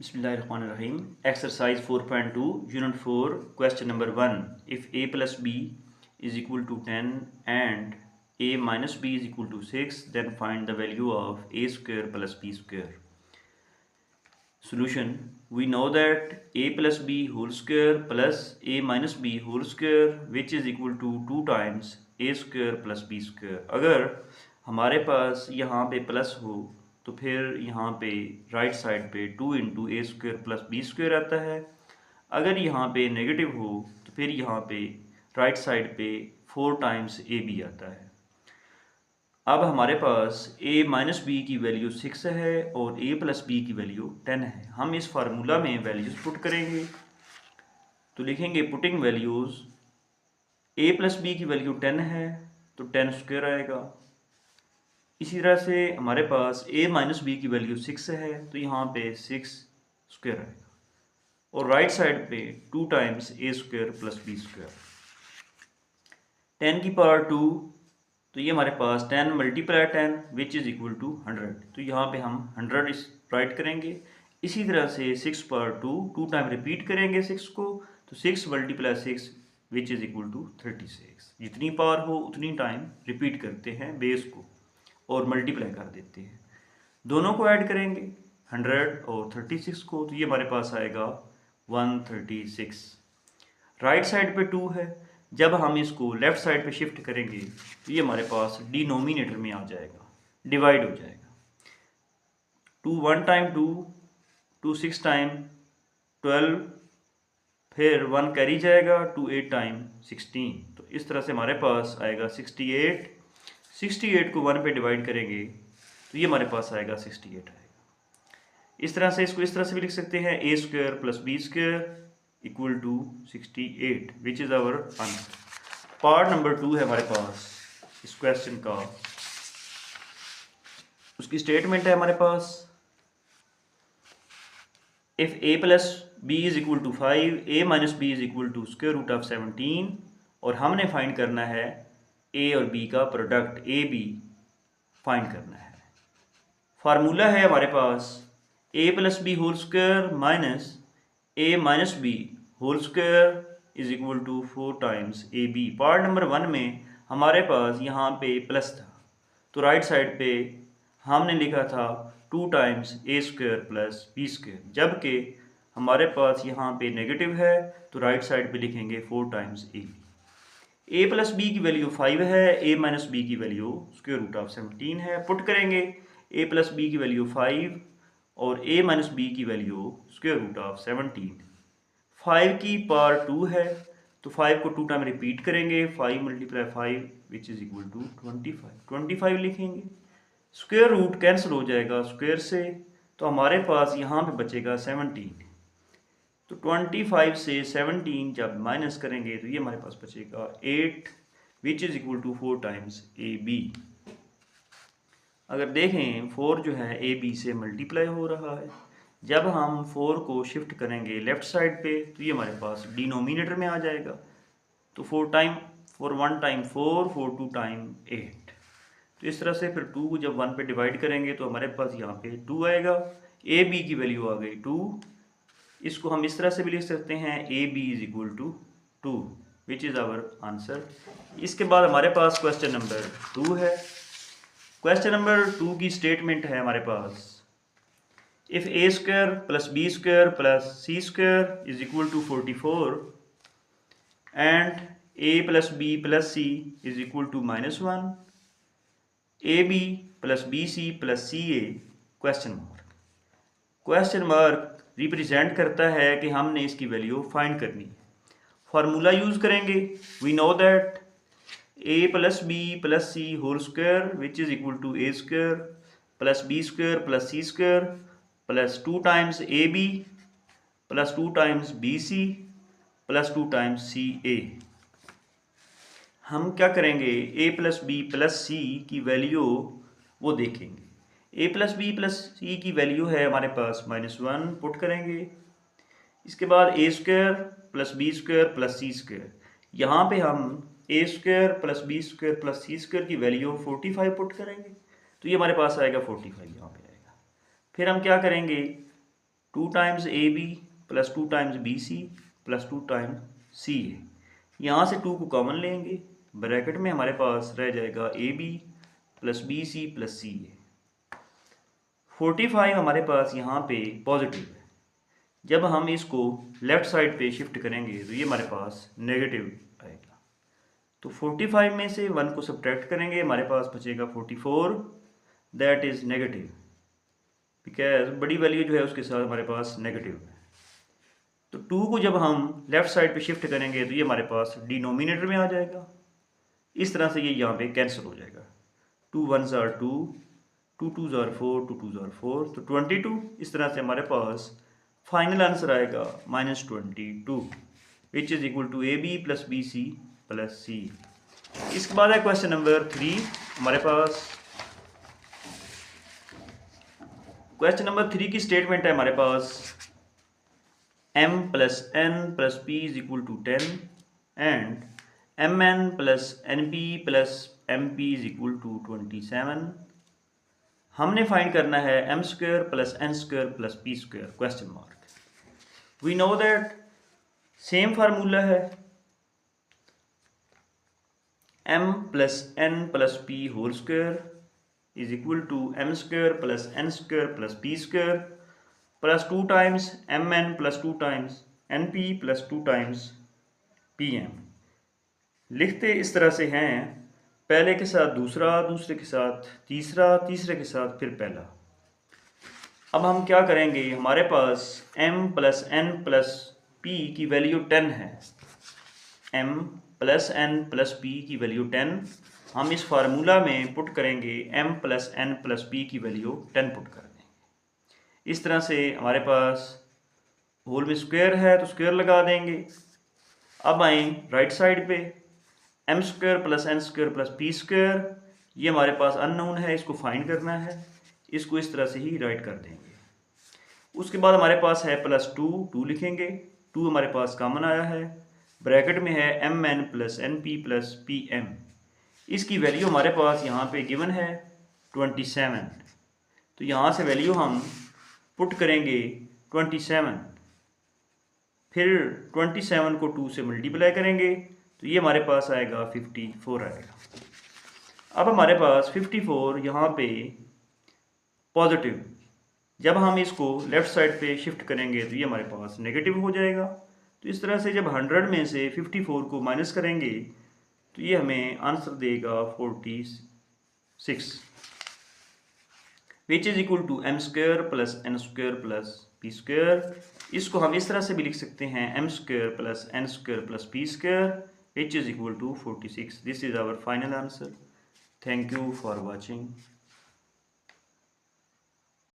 Bismillahirrahmanirrahim. Exercise 4.2, Unit 4, question number 1. If a plus b is equal to 10 and a minus b is equal to 6, then find the value of a square plus b square. Solution. We know that a plus b whole square plus a minus b whole square which is equal to 2 times a square plus b square. अगर हमारे पास यहाँ पे plus हो तो फिर यहाँ पे right side पे 2 इंटू ए स्क्वेयर प्लस बी स्क्वेयर आता है। अगर यहाँ पे नेगेटिव हो तो फिर यहाँ पे राइट साइड पे 4 टाइम्स ए बी आता है। अब हमारे पास a माइनस बी की वैल्यू 6 है और a प्लस बी की वैल्यू 10 है। हम इस फार्मूला में वैल्यूज़ पुट करेंगे तो लिखेंगे putting values a plus B की वैल्यू 10 है तो 10 स्क्वायर आएगा। इसी तरह से हमारे पास a माइनस बी की वैल्यू 6 है तो यहाँ पे 6 स्क्वायर आएगा और राइट साइड पे 2 times a square plus B square. 10 की पावर 2 तो ये हमारे पास 10 multiply 10 which is equal to 100, तो यहाँ पे हम 100 इस राइट करेंगे। इसी तरह से 6 पावर 2 टाइम रिपीट करेंगे 6 को, तो 6 multiply 6 which is equal to 36। जितनी पावर हो उतनी टाइम रिपीट करते हैं बेस को और मल्टीप्लाई कर देते हैं। दोनों को ऐड करेंगे 100 और 36 को, तो ये हमारे पास आएगा 136। राइट साइड पे 2 है, जब हम इसको लेफ़्ट साइड पे शिफ्ट करेंगे तो ये हमारे पास डिनोमिनेटर में आ जाएगा, डिवाइड हो जाएगा। 2 1 टाइम 2 6 टाइम 12, फिर 1 कैरी जाएगा 2 8 टाइम 16, तो इस तरह से हमारे पास आएगा 68। 68 को 1 पे डिवाइड करेंगे तो ये हमारे पास आएगा 68 आएगा। इस तरह से इसको इस तरह से भी लिख सकते हैं a square plus B square equal to 68 which is our answer. Part number 2 है हमारे पास इस क्वेश्चन का, उसकी स्टेटमेंट है हमारे पास if a plus B is equal to 5 a minus B is equal to square root of 17 और हमने फाइंड करना है a और b का प्रोडक्ट a b फाइंड करना है। फार्मूला है हमारे पास a plus B whole square minus a minus B whole square is equal to 4 times A B. Part number 1 में हमारे पास यहाँ पे प्लस था तो राइट साइड पे हमने लिखा था 2 टाइम्स ए स्क्वायर प्लस बी स्क्वायर, जबकि हमारे पास यहाँ पे नेगेटिव है तो राइट साइड पे लिखेंगे 4 times A B. A plus B की वैल्यू 5 है, ए माइनस बी की वैल्यू स्क्वायर रूट ऑफ 17 है। पुट करेंगे ए प्लस बी की वैल्यू 5 और ए माइनस बी की वैल्यू स्क्वायर रूट ऑफ 17। 5 की पावर 2 है तो 5 को 2 टाइम रिपीट करेंगे, 5 multiply 5 which is equal to 25 लिखेंगे। स्क्वायर रूट कैंसिल हो जाएगा स्क्वायर से, तो हमारे पास यहाँ पे बचेगा 17। तो 25 से 17 जब माइनस करेंगे तो ये हमारे पास बचेगा 8 which is equal to 4 times A B. अगर देखें 4 जो है ए बी से मल्टीप्लाई हो रहा है, जब हम 4 को शिफ्ट करेंगे लेफ़्ट साइड पे तो ये हमारे पास डिनोमिनेटर में आ जाएगा। तो 4 1 टाइम 4 2 टाइम 8, तो इस तरह से फिर 2 को जब 1 पे डिवाइड करेंगे तो हमारे पास यहाँ पे 2 आएगा। ए बी की वैल्यू आ गई 2। इसको हम इस तरह से भी लिख सकते हैं A B is equal to 2 which is our answer. इसके बाद हमारे पास क्वेश्चन नंबर 2 है। क्वेश्चन नंबर 2 की स्टेटमेंट है हमारे पास if A square plus B square plus C square is equal to 44 and A plus B plus C is equal to -1, A B plus B C plus C A question mark represent करता है कि हमने इसकी value find करनी है। Formula use करेंगे। We know that a plus B plus C whole square which is equal to A square plus B square plus C square plus 2 times A B plus 2 times B C plus 2 times C A. हम क्या करेंगे a plus B plus C की value वो देखेंगे। a plus B plus C की value है हमारे पास -1, put करेंगे। इसके बाद A square plus B square plus C square, यहाँ पे हम A square plus B square plus C square की वैल्यू 45 पुट करेंगे तो ये हमारे पास आएगा 45 यहाँ पे आएगा। फिर हम क्या करेंगे 2 times A B plus 2 times B C plus 2 times C A. यहाँ से 2 को कॉमन लेंगे, ब्रैकेट में हमारे पास रह जाएगा A B plus B C plus C A. 45 हमारे पास यहाँ पे पॉजिटिव है, जब हम इसको लेफ़्ट साइड पे शिफ्ट करेंगे तो ये हमारे पास नेगेटिव आएगा। तो 45 में से 1 को सब्ट्रैक्ट करेंगे, हमारे पास बचेगा 44, दैट इज़ नेगेटिव, बिकॉज बड़ी वैल्यू जो है उसके साथ हमारे पास नेगेटिव है। तो 2 को जब हम लेफ़्ट साइड पे शिफ्ट करेंगे तो ये हमारे पास डिनोमिनेटर में आ जाएगा। इस तरह से ये यहाँ पे कैंसिल हो जाएगा। 2 1s are 2, 2 2s are 4, 2 2s are 4, तो 22। इस तरह से हमारे पास फाइनल आंसर आएगा -22, which is equal to A B plus B C plus C. इसके बाद है क्वेश्चन नंबर 3 हमारे पास। क्वेश्चन नंबर 3 की स्टेटमेंट है हमारे पास m plus n plus p is equal to 10 and mn plus np plus mp is equal to 27। हमने find करना है m square plus n square plus p square question mark. We know that same formula है m plus n plus p whole square is equal to m square plus n square plus p square plus 2 times mn plus 2 times np plus 2 times pm। लिखते इस तरह से हैं, पहले के साथ दूसरा, दूसरे के साथ तीसरा, तीसरे के साथ फिर पहला। अब हम क्या करेंगे, हमारे पास m plus n plus p की वैल्यू 10 है, m plus n plus p की वैल्यू 10, हम इस फार्मूला में पुट करेंगे m plus n plus p की वैल्यू 10 पुट कर देंगे। इस तरह से हमारे पास होल में स्क्वायर है तो स्क्वायर लगा देंगे। अब आए राइट साइड पे, m square plus n square plus p square, ये हमारे पास अननोन है, इसको फाइंड करना है, इसको इस तरह से ही राइट कर देंगे। उसके बाद हमारे पास है प्लस 2 लिखेंगे, 2 हमारे पास कॉमन आया है, ब्रैकेट में है mn plus np plus pm। इसकी वैल्यू हमारे पास यहाँ पे गिवन है 27, तो यहाँ से वैल्यू हम पुट करेंगे 27, फिर 27 को 2 से मल्टीप्लाई करेंगे तो ये हमारे पास आएगा 54 आएगा। अब हमारे पास 54 यहाँ पे पॉजिटिव, जब हम इसको लेफ़्ट साइड पे शिफ्ट करेंगे तो ये हमारे पास नेगेटिव हो जाएगा। तो इस तरह से जब 100 में से 54 को माइनस करेंगे तो ये हमें आंसर देगा 46, which is equal to m square plus n square plus p square. इसको हम इस तरह से भी लिख सकते हैं m square plus n square plus p square, which is equal to 46। This is our final answer. Thank you for watching.